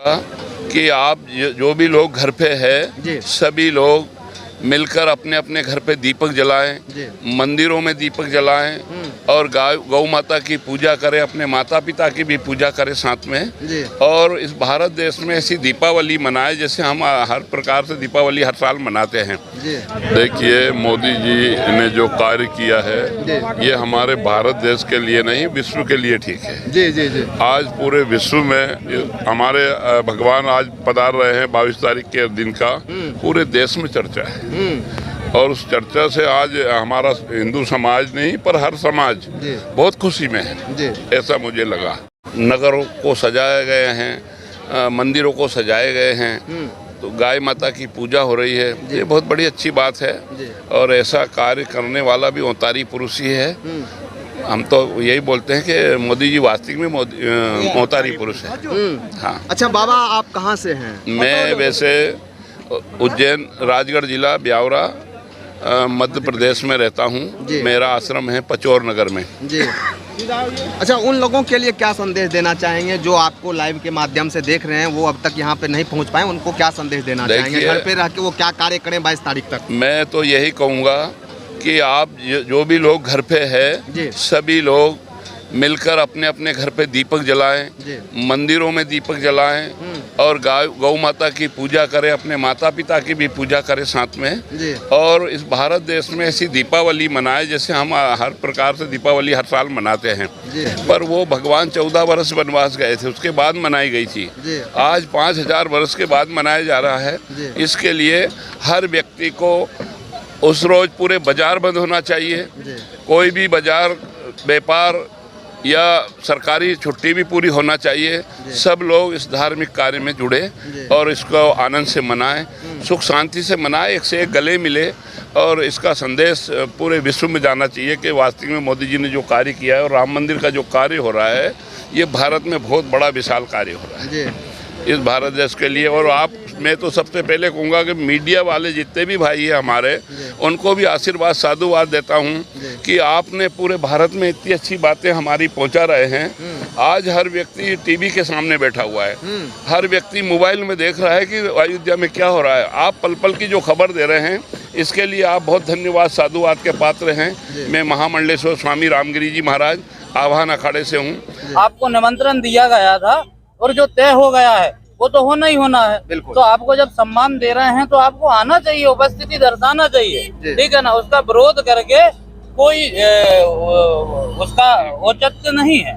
कि आप जो भी लोग घर पे है, सभी लोग मिलकर अपने अपने घर पे दीपक जलाएं, मंदिरों में दीपक जलाएं और गौ माता की पूजा करें, अपने माता पिता की भी पूजा करें साथ में। और इस भारत देश में ऐसी दीपावली मनाएं जैसे हम हर प्रकार से दीपावली हर साल मनाते हैं। देखिए, मोदी जी ने जो कार्य किया है ये हमारे भारत देश के लिए नहीं, विश्व के लिए ठीक है। आज पूरे विश्व में हमारे भगवान आज पधार रहे हैं 22 तारीख के दिन का, पूरे देश में चर्चा है। और उस चर्चा से आज हमारा हिंदू समाज नहीं पर हर समाज बहुत खुशी में है, ऐसा मुझे लगा। नगरों को सजाए गए हैं, मंदिरों को सजाए गए हैं, तो गाय माता की पूजा हो रही है, ये बहुत बड़ी अच्छी बात है। और ऐसा कार्य करने वाला भी औतारी पुरुष ही है। हम तो यही बोलते हैं कि मोदी जी वास्तविक में औतारी पुरुष है। हाँ। अच्छा बाबा, आप कहाँ से हैं? मैं वैसे उज्जैन, राजगढ़ जिला, ब्यावरा, मध्य प्रदेश में रहता हूँ। मेरा आश्रम है पचौर नगर में। जी। अच्छा, उन लोगों के लिए क्या संदेश देना चाहेंगे जो आपको लाइव के माध्यम से देख रहे हैं, वो अब तक यहाँ पे नहीं पहुँच पाए, उनको क्या संदेश देना चाहेंगे? घर पे रह के वो क्या कार्य करें 22 तारीख तक? मैं तो यही कहूँगा कि आप जो भी लोग घर पे है, सभी लोग मिलकर अपने अपने घर पे दीपक जलाएं, मंदिरों में दीपक जलाएं और गौ माता की पूजा करें, अपने माता पिता की भी पूजा करें साथ में। और इस भारत देश में ऐसी दीपावली मनाएं जैसे हम हर प्रकार से दीपावली हर साल मनाते हैं। पर वो भगवान 14 वर्ष वनवास गए थे, उसके बाद मनाई गई थी। आज 5000 वर्ष के बाद मनाया जा रहा है। इसके लिए हर व्यक्ति को उस रोज पूरे बाजार बंद होना चाहिए। कोई भी बाजार, व्यापार या सरकारी छुट्टी भी पूरी होना चाहिए। सब लोग इस धार्मिक कार्य में जुड़े और इसको आनंद से मनाएं, सुख शांति से मनाएं, एक से एक गले मिले। और इसका संदेश पूरे विश्व में जाना चाहिए कि वास्तविक में मोदी जी ने जो कार्य किया है और राम मंदिर का जो कार्य हो रहा है, ये भारत में बहुत बड़ा विशाल कार्य हो रहा है इस भारत देश के लिए। और आप, मैं तो सबसे पहले कहूँगा कि मीडिया वाले जितने भी भाई हैं हमारे, उनको भी आशीर्वाद साधुवाद देता हूँ कि आपने पूरे भारत में इतनी अच्छी बातें हमारी पहुँचा रहे हैं। आज हर व्यक्ति टीवी के सामने बैठा हुआ है, हर व्यक्ति मोबाइल में देख रहा है कि अयोध्या में क्या हो रहा है। आप पल पल की जो खबर दे रहे हैं, इसके लिए आप बहुत धन्यवाद साधुवाद के पात्र हैं। मैं महामंडलेश्वर स्वामी रामगिरी जी महाराज आह्वान अखाड़े से हूँ। आपको निमंत्रण दिया गया था और जो तय हो गया है वो तो होना ही होना है। तो आपको जब सम्मान दे रहे हैं तो आपको आना चाहिए, उपस्थिति दर्शाना चाहिए, ठीक है ना। उसका विरोध करके कोई उसका औचित्य नहीं है।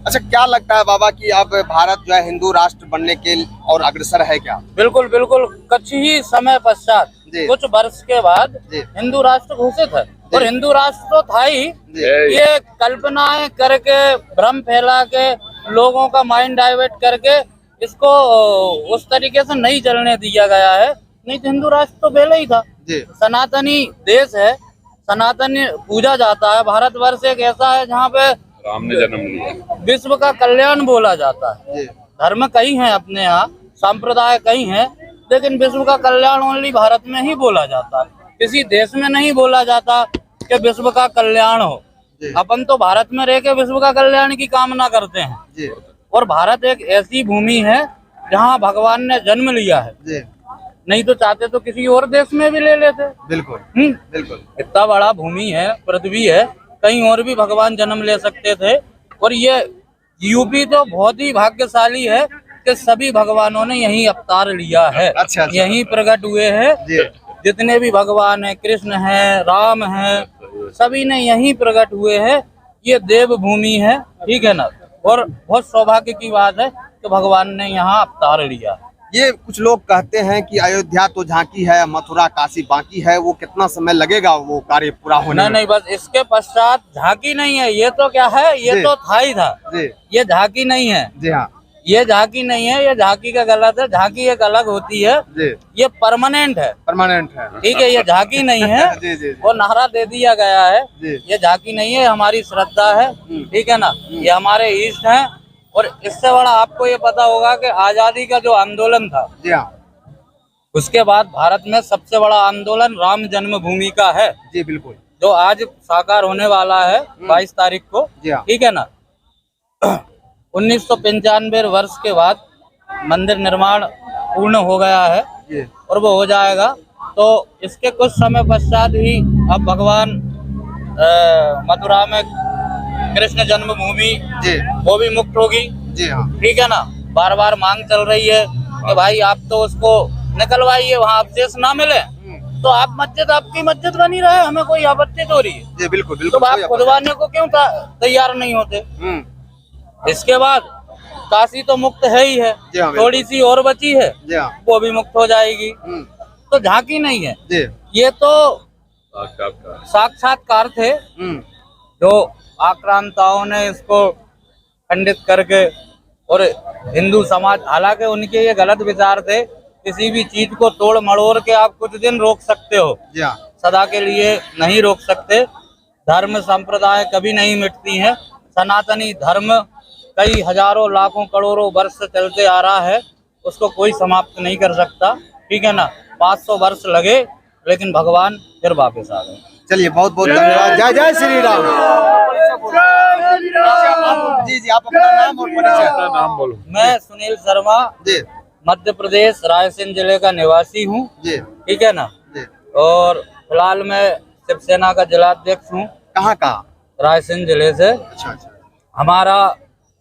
अच्छा, क्या लगता है बाबा कि अब भारत जो है हिंदू राष्ट्र बनने के और अग्रसर है क्या? बिल्कुल बिल्कुल, कुछ ही समय पश्चात, कुछ वर्ष के बाद हिंदू राष्ट्र घोषित है। और हिंदू राष्ट्र तो था ही, ये कल्पनाएं करके, भ्रम फैला के, लोगों का माइंड डाइवर्ट करके इसको उस तरीके से नहीं चलने दिया गया है। नहीं तो हिंदू राष्ट्र तो पहले ही था। सनातनी देश है, सनातनी पूजा जाता है। भारतवर्ष एक ऐसा है जहाँ पे राम ने जन्म लिया, विश्व का कल्याण बोला जाता है। धर्म कई हैं अपने यहाँ, संप्रदाय कई हैं, लेकिन विश्व का कल्याण ओनली भारत में ही बोला जाता है। किसी देश में नहीं बोला जाता कि विश्व का कल्याण हो। अपन तो भारत में रह के विश्व का कल्याण की कामना करते हैं। और भारत एक ऐसी भूमि है जहाँ भगवान ने जन्म लिया है। नहीं तो चाहते तो किसी और देश में भी ले लेते। बिल्कुल बिल्कुल। इतना बड़ा भूमि है, पृथ्वी है, कहीं और भी भगवान जन्म ले सकते थे। और ये यूपी तो बहुत ही भाग्यशाली है कि सभी भगवानों ने यहीं अवतार लिया है। अच्छा। यहीं प्रकट हुए हैं। जितने भी भगवान है, कृष्ण है, राम है, सभी ने यहीं प्रकट हुए हैं। ये देव भूमि है, ठीक है ना। और बहुत सौभाग्य की बात है कि भगवान ने यहाँ अवतार लिया। ये कुछ लोग कहते हैं कि अयोध्या तो झांकी है, मथुरा काशी बाकी है, वो कितना समय लगेगा वो कार्य पूरा होने में? नहीं, बस इसके पश्चात झांकी नहीं है। ये तो क्या है, ये तो था ही था। ये झांकी नहीं है। जी हाँ, ये झांकी नहीं है, ये झांकी का गलत है। झांकी एक अलग होती है, ये परमानेंट है। परमानेंट है, ठीक है। ये झांकी नहीं है। वो नारा दे दिया गया है, ये झांकी नहीं है, हमारी श्रद्धा है, ठीक है ना। ये हमारे इष्ट हैं। और इससे बड़ा आपको ये पता होगा कि आजादी का जो आंदोलन था, जी हाँ, उसके बाद भारत में सबसे बड़ा आंदोलन राम जन्मभूमि का है। जी बिल्कुल, जो आज साकार होने वाला है 22 तारीख को, ठीक है ना। 1995 वर्ष के बाद मंदिर निर्माण पूर्ण हो गया है जी और वो हो जाएगा, तो इसके कुछ समय पश्चात ही अब भगवान मथुरा में कृष्ण जन्मभूमि जी वो भी मुक्त होगी। जी हाँ ठीक है ना, बार बार मांग चल रही है कि भाई आप तो उसको निकलवाइए, वहाँ अवशेष ना मिले तो आप मस्जिद, आपकी मस्जिद बनी रहे, हमें कोई आपत्ति तो रही है। जी बिल्कुल तो बिल्कुल आप खुदवाने को क्यों तैयार नहीं होते? इसके बाद काशी तो मुक्त है ही है, जी हाँ, थोड़ी सी और बची है, जी हाँ वो भी मुक्त हो जाएगी। तो झांकी नहीं है, जी ये तो साक्षात्कार थे जो आक्रांताओं ने इसको खंडित करके, और हिंदू समाज, हालांकि उनके ये गलत विचार थे, किसी भी चीज को तोड़ मड़ोड़ के आप कुछ दिन रोक सकते हो, जी हाँ सदा के लिए नहीं रोक सकते। धर्म संप्रदाय कभी नहीं मिटती हैं। सनातनी धर्म कई हजारों लाखों करोड़ों वर्ष से चलते आ रहा है, उसको कोई समाप्त नहीं कर सकता। ठीक है ना, 500 वर्ष लगे लेकिन भगवान फिर वापस आ गए। चलिए बहुत बहुत धन्यवाद। जय जय श्री राम। जी जी आप अपना नाम और परिचय। नाम बोलो। मैं सुनील शर्मा जी मध्य प्रदेश रायसेन जिले का निवासी हूँ। जी ठीक है ना, जी और फिलहाल मैं शिवसेना का जिलाध्यक्ष हूँ कहाँ का? रायसेन जिले से। अच्छा अच्छा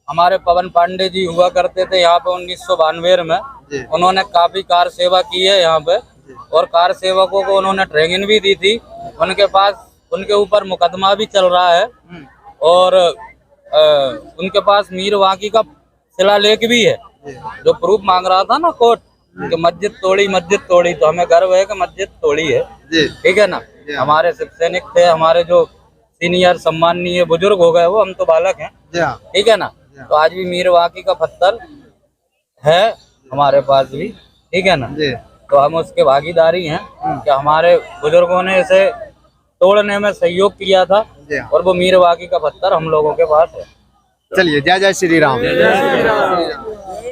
हमारे पवन पांडे जी हुआ करते थे यहाँ पे 1992 में। जी उन्होंने काफी कार सेवा की है यहाँ पे, और कार सेवकों को उन्होंने ट्रेनिंग भी दी थी। उनके ऊपर मुकदमा भी चल रहा है, और उनके पास मीर वाकी का शिलालेख भी है, जो प्रूफ मांग रहा था ना कोर्ट कि मस्जिद तोड़ी, तो हमें गर्व है कि मस्जिद तोड़ी है। ठीक है ना, हमारे शिव सैनिक थे, हमारे जो सीनियर सम्माननीय बुजुर्ग हो गए वो, हम तो बालक हैं। ठीक है ना, तो आज भी मीर वाकी का पत्थर है हमारे पास भी। ठीक है ना, तो हम उसके भागीदारी हैं कि हमारे बुजुर्गों ने इसे तोड़ने में सहयोग किया था, और वो मीर वाकी का पत्थर हम लोगों के पास है। चलिए जय जय श्री राम।